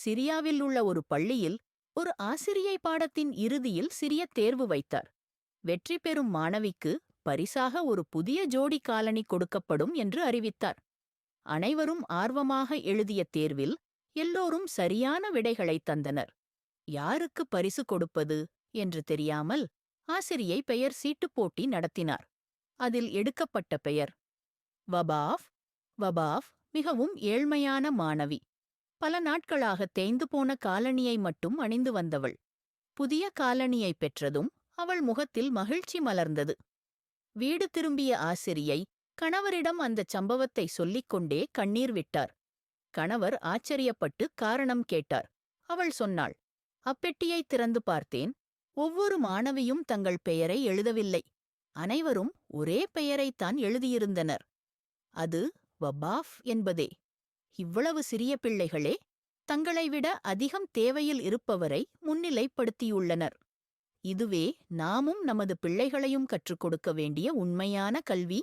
சிரியாவில் உள்ள ஒரு பள்ளியில் ஒரு ஆசிரியை பாடத்தின் இறுதியில் சிறிய தேர்வு வைத்தார். வெற்றி பெறும் மாணவிக்கு பரிசாக ஒரு புதிய ஜோடி காலணி கொடுக்கப்படும் என்று அறிவித்தார். அனைவரும் ஆர்வமாக எழுதிய தேர்வில் எல்லோரும் சரியான விடைகளை தந்தனர். யாருக்கு பரிசு கொடுப்பது என்று தெரியாமல் ஆசிரியை பெயர் சீட்டுப் போட்டி நடத்தினார். அதில் எடுக்கப்பட்ட பெயர் வபாஃப். வபாஃப் மிகவும் ஏழ்மையான மாணவி. பல நாட்களாக தேய்ந்து போன காலணியை மட்டும் அணிந்து வந்தவள். புதிய காலணியை பெற்றதும் அவள் முகத்தில் மகிழ்ச்சி மலர்ந்தது. வீடு திரும்பிய ஆசிரியை கணவரிடம் அந்தச் சம்பவத்தை சொல்லிக் கொண்டே கண்ணீர் விட்டார். கணவர் ஆச்சரியப்பட்டு காரணம் கேட்டார். அவள் சொன்னாள், அப்பெட்டியை திறந்து பார்த்தேன். ஒவ்வொரு மாணவியும் தங்கள் பெயரை எழுதவில்லை. அனைவரும் ஒரே பெயரைத்தான் எழுதியிருந்தனர். அது வபாஃப் என்பதே. இவ்வளவு சிறிய பிள்ளைகளே தங்களை விட அதிகம் தேவையில் இருப்பவரை முன்னிலைப்படுத்தியுள்ளனர். இதுவே நாமும் நமது பிள்ளைகளையும் கற்றுக் கொடுக்க வேண்டிய உண்மையான கல்வி.